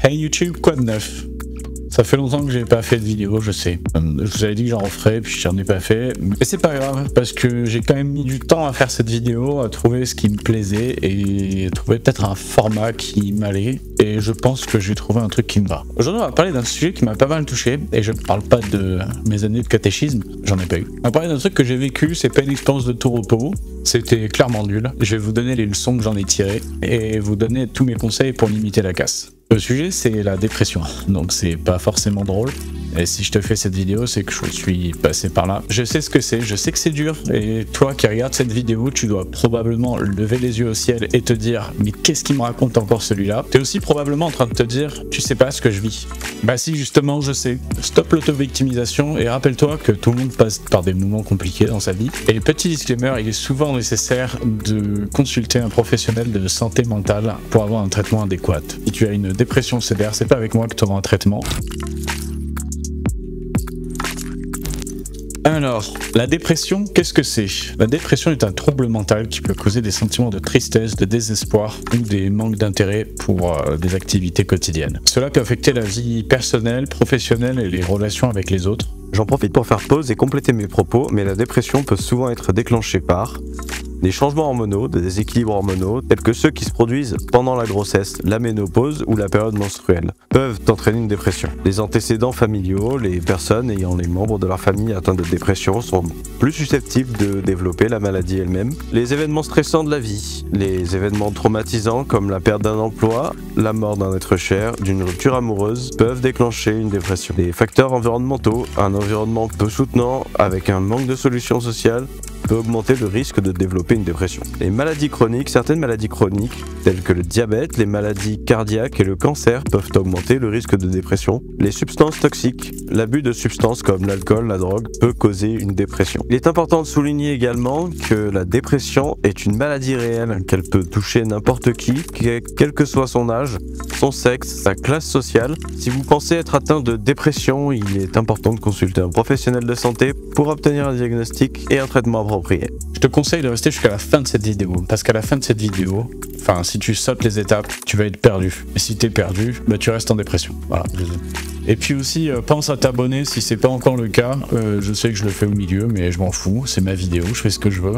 Hey YouTube, quoi de neuf? Ça fait longtemps que j'ai pas fait de vidéo, je sais. Je vous avais dit que j'en referais, puis j'en ai pas fait. Mais c'est pas grave, parce que j'ai quand même mis du temps à faire cette vidéo, à trouver ce qui me plaisait, et trouver peut-être un format qui m'allait. Et je pense que j'ai trouvé un truc qui me va. Aujourd'hui, on va parler d'un sujet qui m'a pas mal touché, et je ne parle pas de mes années de catéchisme, j'en ai pas eu. On va parler d'un truc que j'ai vécu, c'est pas une expérience de tout repos. C'était clairement nul. Je vais vous donner les leçons que j'en ai tirées, et vous donner tous mes conseils pour limiter la casse. Le sujet, c'est la dépression, donc c'est pas forcément drôle. Et si je te fais cette vidéo, c'est que je suis passé par là. Je sais ce que c'est, je sais que c'est dur. Et toi qui regardes cette vidéo, tu dois probablement lever les yeux au ciel et te dire « Mais qu'est-ce qu'il me raconte encore celui-là » T'es aussi probablement en train de te dire « Tu sais pas ce que je vis ». Bah si, justement, je sais. Stop l'auto-victimisation et rappelle-toi que tout le monde passe par des moments compliqués dans sa vie. Et petit disclaimer, il est souvent nécessaire de consulter un professionnel de santé mentale pour avoir un traitement adéquat. Si tu as une dépression sévère, c'est pas avec moi que tu auras un traitement. Alors, la dépression, qu'est-ce que c'est? La dépression est un trouble mental qui peut causer des sentiments de tristesse, de désespoir ou des manques d'intérêt pour des activités quotidiennes. Cela peut affecter la vie personnelle, professionnelle et les relations avec les autres. J'en profite pour faire pause et compléter mes propos, mais la dépression peut souvent être déclenchée par des changements hormonaux, des déséquilibres hormonaux, tels que ceux qui se produisent pendant la grossesse, la ménopause ou la période menstruelle, peuvent entraîner une dépression. Les antécédents familiaux, les personnes ayant les membres de leur famille atteints de dépression sont plus susceptibles de développer la maladie elle-même. Les événements stressants de la vie, les événements traumatisants comme la perte d'un emploi, la mort d'un être cher, d'une rupture amoureuse, peuvent déclencher une dépression. Les facteurs environnementaux, un environnement peu soutenant avec un manque de solutions sociales, peut augmenter le risque de développer une dépression. Les maladies chroniques, certaines maladies chroniques, telles que le diabète, les maladies cardiaques et le cancer, peuvent augmenter le risque de dépression. Les substances toxiques, l'abus de substances comme l'alcool, la drogue, peut causer une dépression. Il est important de souligner également que la dépression est une maladie réelle, qu'elle peut toucher n'importe qui, quel que soit son âge, son sexe, sa classe sociale. Si vous pensez être atteint de dépression, il est important de consulter un professionnel de santé pour obtenir un diagnostic et un traitement approprié. Je te conseille de rester jusqu'à la fin de cette vidéo, parce qu'à la fin de cette vidéo, enfin si tu sautes les étapes, tu vas être perdu. Et si t'es perdu, bah tu restes en dépression. Voilà. Et puis aussi, pense à t'abonner si c'est pas encore le cas. Je sais que je le fais au milieu, mais je m'en fous, c'est ma vidéo, je fais ce que je veux.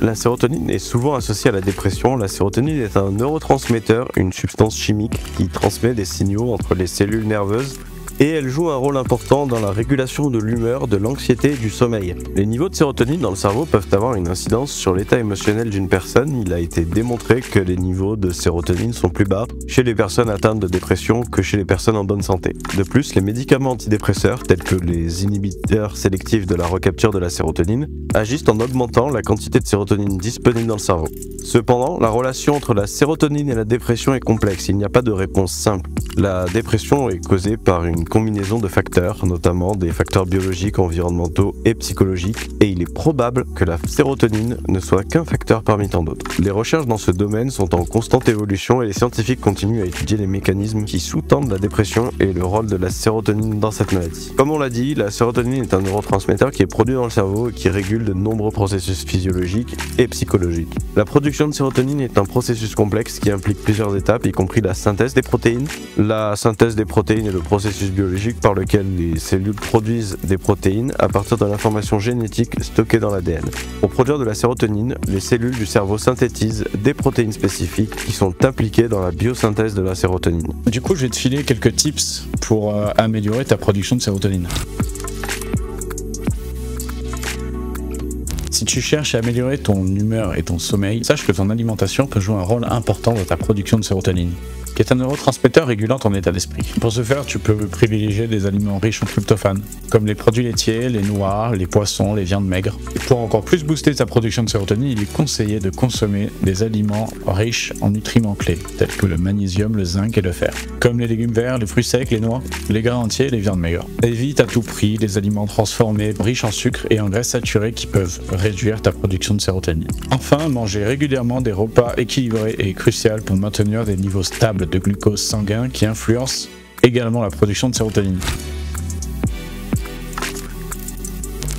La sérotonine est souvent associée à la dépression. La sérotonine est un neurotransmetteur, une substance chimique qui transmet des signaux entre les cellules nerveuses et elle joue un rôle important dans la régulation de l'humeur, de l'anxiété et du sommeil. Les niveaux de sérotonine dans le cerveau peuvent avoir une incidence sur l'état émotionnel d'une personne. Il a été démontré que les niveaux de sérotonine sont plus bas chez les personnes atteintes de dépression que chez les personnes en bonne santé. De plus, les médicaments antidépresseurs, tels que les inhibiteurs sélectifs de la recapture de la sérotonine, agissent en augmentant la quantité de sérotonine disponible dans le cerveau. Cependant, la relation entre la sérotonine et la dépression est complexe, il n'y a pas de réponse simple. La dépression est causée par une combinaison de facteurs, notamment des facteurs biologiques, environnementaux et psychologiques, et il est probable que la sérotonine ne soit qu'un facteur parmi tant d'autres. Les recherches dans ce domaine sont en constante évolution et les scientifiques continuent à étudier les mécanismes qui sous-tendent la dépression et le rôle de la sérotonine dans cette maladie. Comme on l'a dit, la sérotonine est un neurotransmetteur qui est produit dans le cerveau et qui régule de nombreux processus physiologiques et psychologiques. La production de sérotonine est un processus complexe qui implique plusieurs étapes, y compris la synthèse des protéines. La synthèse des protéines est le processus biologique par lequel les cellules produisent des protéines à partir de l'information génétique stockée dans l'ADN. Pour produire de la sérotonine, les cellules du cerveau synthétisent des protéines spécifiques qui sont impliquées dans la biosynthèse de la sérotonine. Du coup, je vais te filer quelques tips pour améliorer ta production de sérotonine. Si tu cherches à améliorer ton humeur et ton sommeil, sache que ton alimentation peut jouer un rôle important dans ta production de sérotonine, qui est un neurotransmetteur régulant ton état d'esprit. Pour ce faire, tu peux privilégier des aliments riches en tryptophane, comme les produits laitiers, les noix, les poissons, les viandes maigres. Et pour encore plus booster ta production de sérotonine, il est conseillé de consommer des aliments riches en nutriments clés, tels que le magnésium, le zinc et le fer, comme les légumes verts, les fruits secs, les noix, les grains entiers et les viandes maigres. Évite à tout prix les aliments transformés, riches en sucre et en graisses saturées qui peuvent réduire ta production de sérotonine. Enfin, manger régulièrement des repas équilibrés est crucial pour maintenir des niveaux stables de glucose sanguin qui influencent également la production de sérotonine.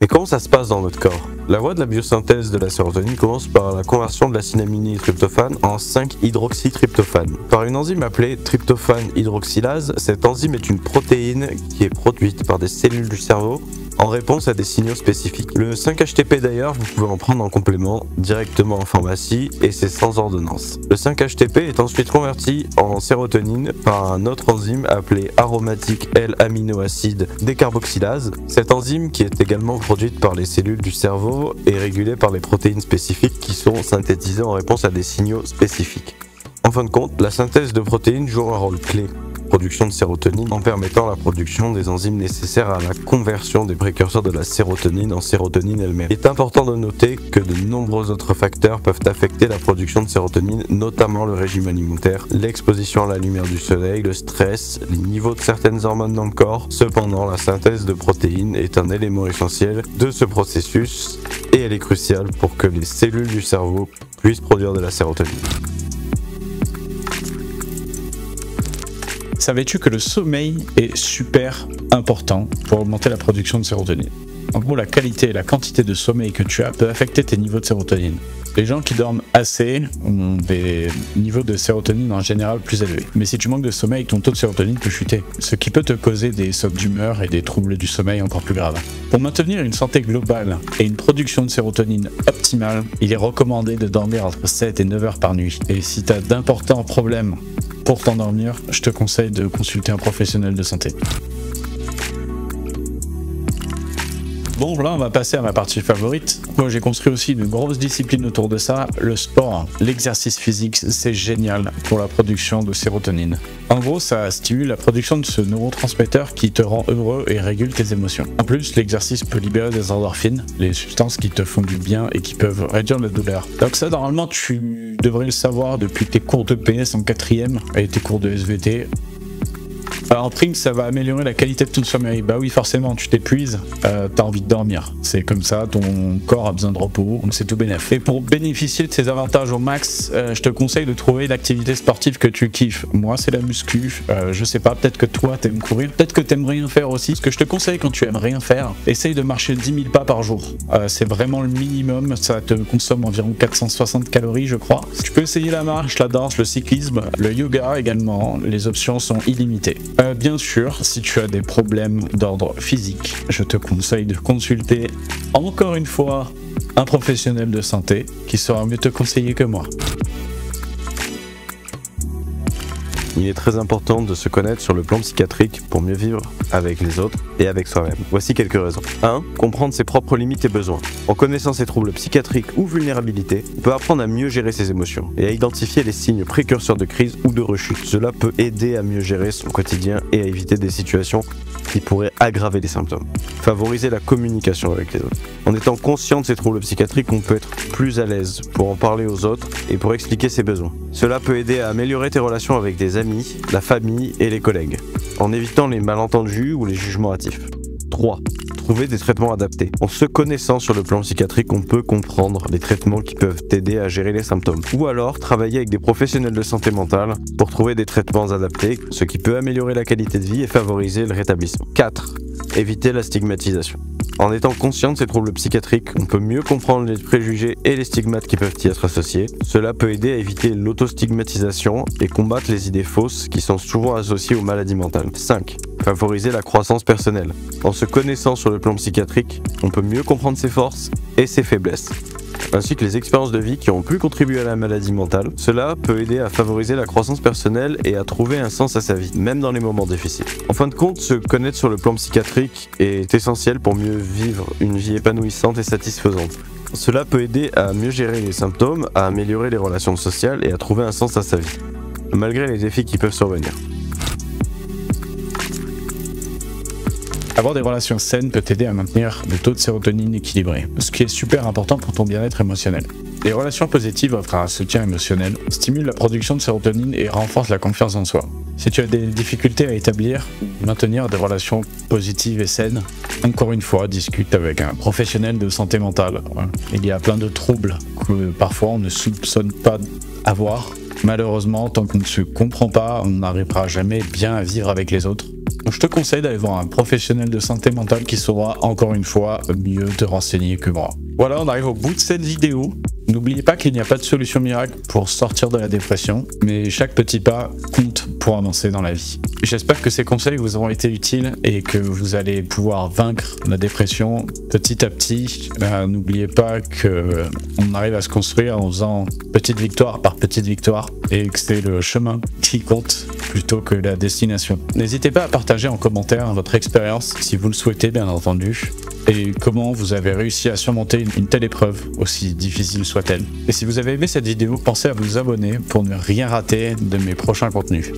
Et comment ça se passe dans notre corps ? La voie de la biosynthèse de la sérotonine commence par la conversion de la synaminé-tryptophane en 5-hydroxytryptophane. Par une enzyme appelée tryptophane hydroxylase, cette enzyme est une protéine qui est produite par des cellules du cerveau en réponse à des signaux spécifiques. Le 5-HTP d'ailleurs, vous pouvez en prendre en complément directement en pharmacie et c'est sans ordonnance. Le 5-HTP est ensuite converti en sérotonine par un autre enzyme appelé aromatique L-aminoacide décarboxylase. Cette enzyme, qui est également produite par les cellules du cerveau, est régulée par les protéines spécifiques qui sont synthétisées en réponse à des signaux spécifiques. En fin de compte, la synthèse de protéines joue un rôle clé production de sérotonine en permettant la production des enzymes nécessaires à la conversion des précurseurs de la sérotonine en sérotonine elle-même. Il est important de noter que de nombreux autres facteurs peuvent affecter la production de sérotonine, notamment le régime alimentaire, l'exposition à la lumière du soleil, le stress, les niveaux de certaines hormones dans le corps. Cependant, la synthèse de protéines est un élément essentiel de ce processus et elle est cruciale pour que les cellules du cerveau puissent produire de la sérotonine. Savais-tu que le sommeil est super important pour augmenter la production de sérotonine? En gros, la qualité et la quantité de sommeil que tu as peut affecter tes niveaux de sérotonine. Les gens qui dorment assez ont des niveaux de sérotonine en général plus élevés. Mais si tu manques de sommeil, ton taux de sérotonine peut chuter, ce qui peut te causer des sautes d'humeur et des troubles du sommeil encore plus graves. Pour maintenir une santé globale et une production de sérotonine optimale, il est recommandé de dormir entre 7 et 9 heures par nuit. Et si tu as d'importants problèmes pour t'endormir, je te conseille de consulter un professionnel de santé. Bon, là, on va passer à ma partie favorite. Moi, j'ai construit aussi une grosse discipline autour de ça, le sport. L'exercice physique, c'est génial pour la production de sérotonine. En gros, ça stimule la production de ce neurotransmetteur qui te rend heureux et régule tes émotions. En plus, l'exercice peut libérer des endorphines, les substances qui te font du bien et qui peuvent réduire la douleur. Donc ça, normalement, tu devrais le savoir depuis tes cours de PS en 4e et tes cours de SVT. Alors en prime, ça va améliorer la qualité de ton sommeil. Bah oui, forcément, tu t'épuises, t'as envie de dormir. C'est comme ça, ton corps a besoin de repos, donc c'est tout bénef. Et pour bénéficier de ces avantages au max, je te conseille de trouver l'activité sportive que tu kiffes. Moi, c'est la muscu. Je sais pas, peut-être que toi, t'aimes courir, peut-être que t'aimes rien faire aussi. Ce que je te conseille quand tu aimes rien faire, essaye de marcher 10 000 pas par jour. C'est vraiment le minimum, ça te consomme environ 460 calories, je crois. Tu peux essayer la marche, la danse, le cyclisme, le yoga également. Les options sont illimitées. Bien sûr, si tu as des problèmes d'ordre physique, je te conseille de consulter encore une fois un professionnel de santé qui saura mieux te conseiller que moi. Il est très important de se connaître sur le plan psychiatrique pour mieux vivre avec les autres et avec soi-même. Voici quelques raisons. 1. Comprendre ses propres limites et besoins. En connaissant ses troubles psychiatriques ou vulnérabilités, on peut apprendre à mieux gérer ses émotions et à identifier les signes précurseurs de crise ou de rechute. Cela peut aider à mieux gérer son quotidien et à éviter des situations qui pourraient aggraver les symptômes. Favoriser la communication avec les autres. En étant conscient de ces troubles psychiatriques, on peut être plus à l'aise pour en parler aux autres et pour expliquer ses besoins. Cela peut aider à améliorer tes relations avec des amis, la famille et les collègues, en évitant les malentendus ou les jugements hâtifs. 3. Trouver des traitements adaptés. En se connaissant sur le plan psychiatrique, on peut comprendre les traitements qui peuvent t'aider à gérer les symptômes. Ou alors travailler avec des professionnels de santé mentale pour trouver des traitements adaptés, ce qui peut améliorer la qualité de vie et favoriser le rétablissement. 4. Éviter la stigmatisation. En étant conscient de ces troubles psychiatriques, on peut mieux comprendre les préjugés et les stigmates qui peuvent y être associés. Cela peut aider à éviter l'autostigmatisation et combattre les idées fausses qui sont souvent associées aux maladies mentales. 5. Favoriser la croissance personnelle. En se connaissant sur le plan psychiatrique, on peut mieux comprendre ses forces et ses faiblesses, ainsi que les expériences de vie qui ont pu contribuer à la maladie mentale. Cela peut aider à favoriser la croissance personnelle et à trouver un sens à sa vie, même dans les moments difficiles. En fin de compte, se connaître sur le plan psychiatrique est essentiel pour mieux vivre une vie épanouissante et satisfaisante. Cela peut aider à mieux gérer les symptômes, à améliorer les relations sociales et à trouver un sens à sa vie, malgré les défis qui peuvent survenir. Avoir des relations saines peut t'aider à maintenir le taux de sérotonine équilibré, ce qui est super important pour ton bien-être émotionnel. Les relations positives offrent un soutien émotionnel, stimulent la production de sérotonine et renforcent la confiance en soi. Si tu as des difficultés à établir ou maintenir des relations positives et saines, encore une fois, discute avec un professionnel de santé mentale. Il y a plein de troubles que parfois on ne soupçonne pas avoir. Malheureusement, tant qu'on ne se comprend pas, on n'arrivera jamais bien à vivre avec les autres. Donc je te conseille d'aller voir un professionnel de santé mentale qui saura encore une fois mieux te renseigner que moi. Voilà, on arrive au bout de cette vidéo. N'oubliez pas qu'il n'y a pas de solution miracle pour sortir de la dépression, mais chaque petit pas compte pour avancer dans la vie. J'espère que ces conseils vous auront été utiles et que vous allez pouvoir vaincre la dépression petit à petit. N'oubliez pas qu'on arrive à se construire en faisant petite victoire par petite victoire et que c'est le chemin qui compte plutôt que la destination. N'hésitez pas à partager en commentaire votre expérience, si vous le souhaitez bien entendu, et comment vous avez réussi à surmonter une telle épreuve, aussi difficile soit-elle. Et si vous avez aimé cette vidéo, pensez à vous abonner pour ne rien rater de mes prochains contenus.